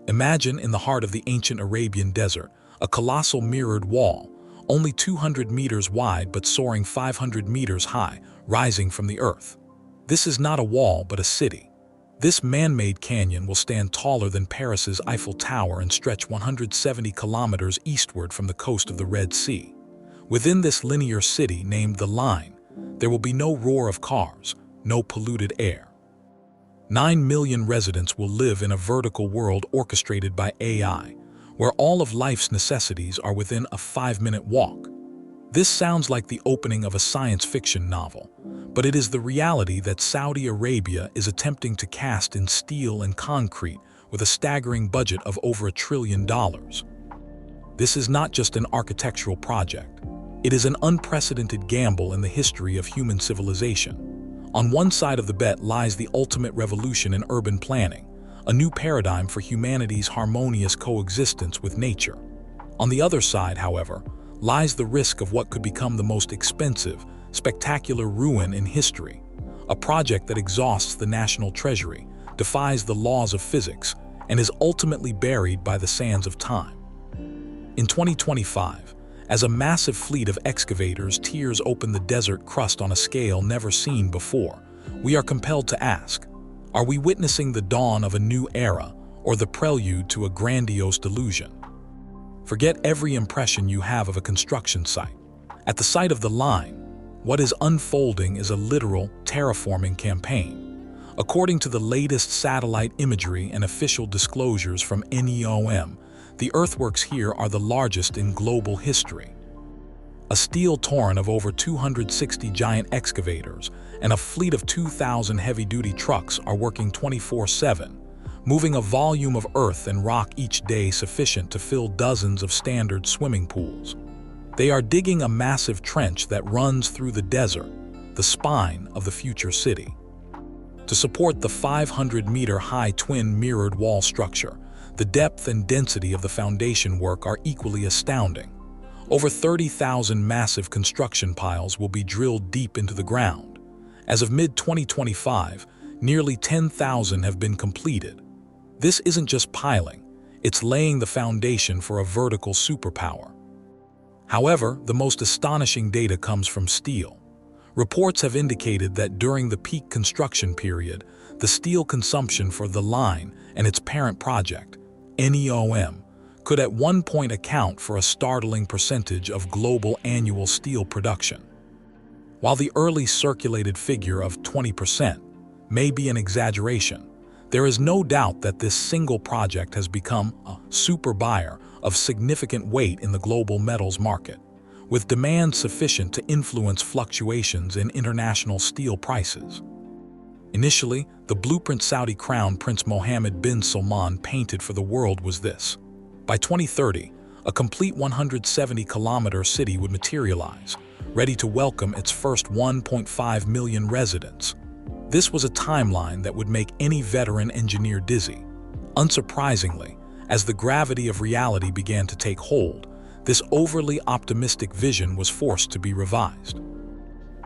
Imagine in the heart of the ancient Arabian desert, a colossal mirrored wall, only 200 meters wide but soaring 500 meters high, rising from the earth. This is not a wall but a city. This man-made canyon will stand taller than Paris's Eiffel Tower and stretch 170 kilometers eastward from the coast of the Red Sea. Within this linear city named the Line, there will be no roar of cars, no polluted air. 9 million residents will live in a vertical world orchestrated by AI, where all of life's necessities are within a 5-minute walk. This sounds like the opening of a science fiction novel, but it is the reality that Saudi Arabia is attempting to cast in steel and concrete with a staggering budget of over $1 trillion. This is not just an architectural project. It is an unprecedented gamble in the history of human civilization. On one side of the bet lies the ultimate revolution in urban planning, a new paradigm for humanity's harmonious coexistence with nature. On the other side, however, lies the risk of what could become the most expensive, spectacular ruin in history, a project that exhausts the national treasury, defies the laws of physics, and is ultimately buried by the sands of time. In 2025, as a massive fleet of excavators tears open the desert crust on a scale never seen before, we are compelled to ask, are we witnessing the dawn of a new era or the prelude to a grandiose delusion? Forget every impression you have of a construction site. At the site of the Line, what is unfolding is a literal terraforming campaign. According to the latest satellite imagery and official disclosures from NEOM, the earthworks here are the largest in global history. A steel torrent of over 260 giant excavators and a fleet of 2,000 heavy-duty trucks are working 24/7, moving a volume of earth and rock each day sufficient to fill dozens of standard swimming pools. They are digging a massive trench that runs through the desert, the spine of the future city. To support the 500-meter-high twin mirrored wall structure, the depth and density of the foundation work are equally astounding. Over 30,000 massive construction piles will be drilled deep into the ground. As of mid-2025, nearly 10,000 have been completed. This isn't just piling, it's laying the foundation for a vertical superpower. However, the most astonishing data comes from steel. Reports have indicated that during the peak construction period, the steel consumption for the Line and its parent project, NEOM, could at one point account for a startling percentage of global annual steel production. While the early circulated figure of 20% may be an exaggeration, there is no doubt that this single project has become a super buyer of significant weight in the global metals market, with demand sufficient to influence fluctuations in international steel prices. Initially, the blueprint Saudi Crown Prince Mohammed bin Salman painted for the world was this. By 2030, a complete 170-kilometer city would materialize, ready to welcome its first 1.5 million residents. This was a timeline that would make any veteran engineer dizzy. Unsurprisingly, as the gravity of reality began to take hold, this overly optimistic vision was forced to be revised.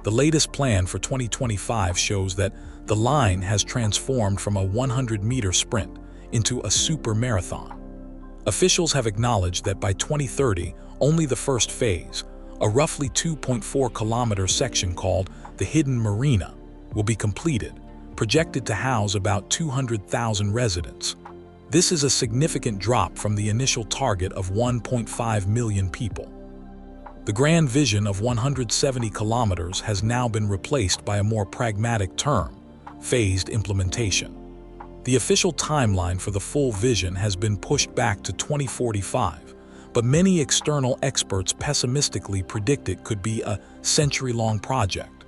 The latest plan for 2025 shows that the Line has transformed from a 100-meter sprint into a super marathon. Officials have acknowledged that by 2030, only the first phase, a roughly 2.4-kilometer section called the Hidden Marina, will be completed, projected to house about 200,000 residents. This is a significant drop from the initial target of 1.5 million people. The grand vision of 170 kilometers has now been replaced by a more pragmatic term, phased implementation. The official timeline for the full vision has been pushed back to 2045, but many external experts pessimistically predict it could be a century-long project.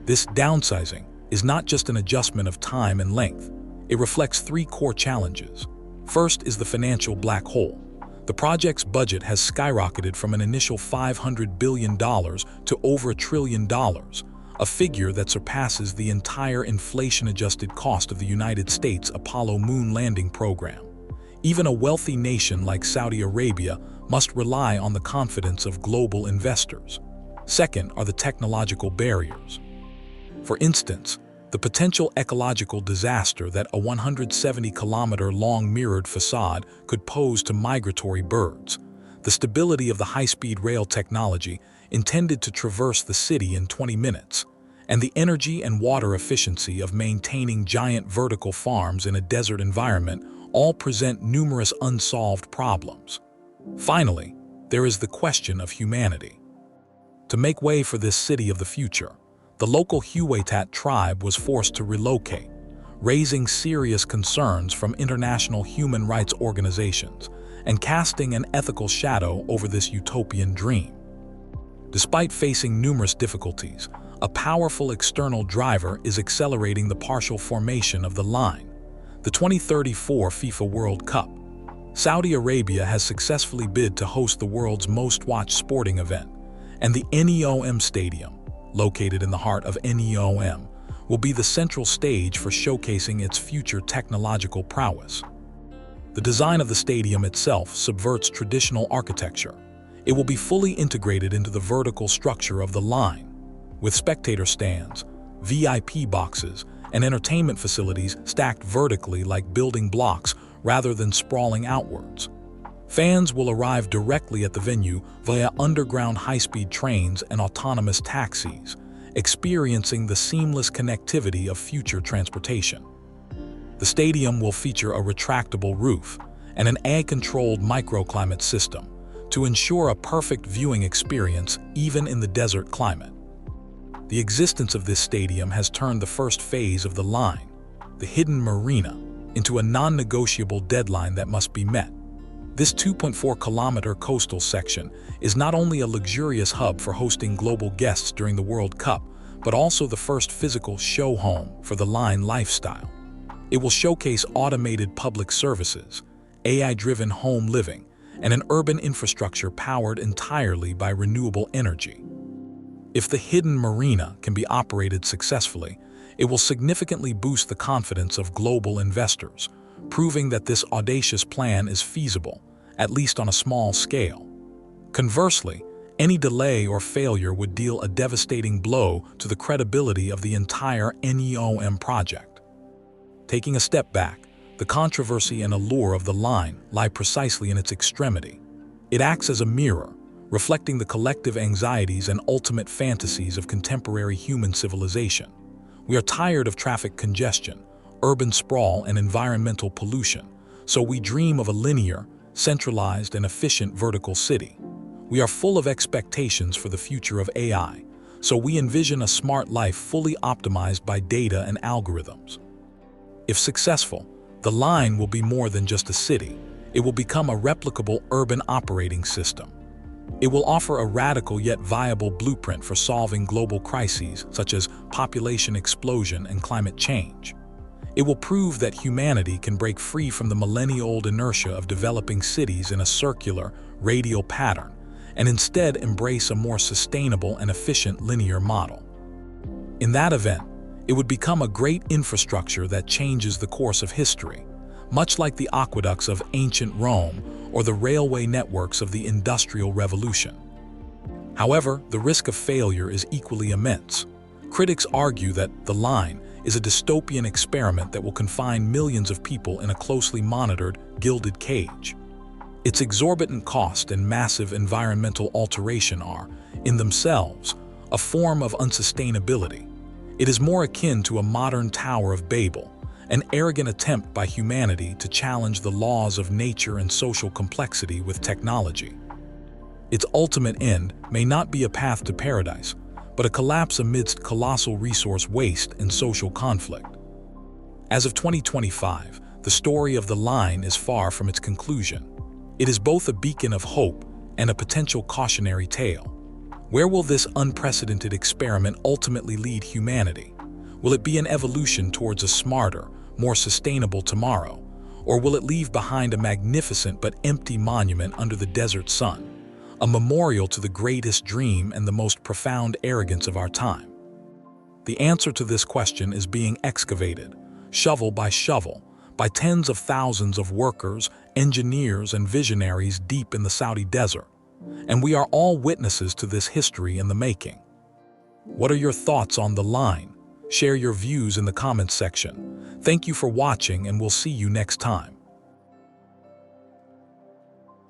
This downsizing is not just an adjustment of time and length. It reflects three core challenges. First is the financial black hole. The project's budget has skyrocketed from an initial $500 billion to over $1 trillion, a figure that surpasses the entire inflation-adjusted cost of the United States Apollo moon landing program. Even a wealthy nation like Saudi Arabia must rely on the confidence of global investors. Second are the technological barriers. For instance, The potential ecological disaster that a 170-kilometer-long mirrored facade could pose to migratory birds, the stability of the high-speed rail technology intended to traverse the city in 20 minutes, and the energy and water efficiency of maintaining giant vertical farms in a desert environment all present numerous unsolved problems. Finally, there is the question of humanity. To make way for this city of the future, the local Huetat tribe was forced to relocate, raising serious concerns from international human rights organizations and casting an ethical shadow over this utopian dream. Despite facing numerous difficulties, a powerful external driver is accelerating the partial formation of the line. The 2034 FIFA World Cup. Saudi Arabia has successfully bid to host the world's most-watched sporting event, and the NEOM Stadium, located in the heart of NEOM, will be the central stage for showcasing its future technological prowess. The design of the stadium itself subverts traditional architecture. It will be fully integrated into the vertical structure of the line, with spectator stands, VIP boxes, and entertainment facilities stacked vertically like building blocks rather than sprawling outwards. Fans will arrive directly at the venue via underground high-speed trains and autonomous taxis, experiencing the seamless connectivity of future transportation. The stadium will feature a retractable roof and an AI-controlled microclimate system to ensure a perfect viewing experience even in the desert climate. The existence of this stadium has turned the first phase of the line, the hidden marina, into a non-negotiable deadline that must be met. This 2.4-kilometer coastal section is not only a luxurious hub for hosting global guests during the World Cup, but also the first physical show home for the line lifestyle. It will showcase automated public services, AI-driven home living, and an urban infrastructure powered entirely by renewable energy. If the hidden marina can be operated successfully, it will significantly boost the confidence of global investors, proving that this audacious plan is feasible, at least on a small scale. Conversely, any delay or failure would deal a devastating blow to the credibility of the entire NEOM project. Taking a step back, the controversy and allure of the line lie precisely in its extremity. It acts as a mirror, reflecting the collective anxieties and ultimate fantasies of contemporary human civilization. We are tired of traffic congestion, urban sprawl, and environmental pollution, so we dream of a linear, centralized, and efficient vertical city. We are full of expectations for the future of AI, so we envision a smart life fully optimized by data and algorithms. If successful, the line will be more than just a city. It will become a replicable urban operating system. It will offer a radical yet viable blueprint for solving global crises such as population explosion and climate change. It will prove that humanity can break free from the millennia-old inertia of developing cities in a circular, radial pattern, and instead embrace a more sustainable and efficient linear model. In that event, it would become a great infrastructure that changes the course of history, much like the aqueducts of ancient Rome or the railway networks of the Industrial Revolution. However, the risk of failure is equally immense. Critics argue that the line is a dystopian experiment that will confine millions of people in a closely monitored, gilded cage. Its exorbitant cost and massive environmental alteration are, in themselves, a form of unsustainability. It is more akin to a modern Tower of Babel, an arrogant attempt by humanity to challenge the laws of nature and social complexity with technology. Its ultimate end may not be a path to paradise, but a collapse amidst colossal resource waste and social conflict. As of 2025, the story of the line is far from its conclusion. It is both a beacon of hope and a potential cautionary tale. Where will this unprecedented experiment ultimately lead humanity? Will it be an evolution towards a smarter, more sustainable tomorrow? Or will it leave behind a magnificent but empty monument under the desert sun? A memorial to the greatest dream and the most profound arrogance of our time? The answer to this question is being excavated, shovel, by tens of thousands of workers, engineers, and visionaries deep in the Saudi desert. And we are all witnesses to this history in the making. What are your thoughts on the line? Share your views in the comments section. Thank you for watching, and we'll see you next time.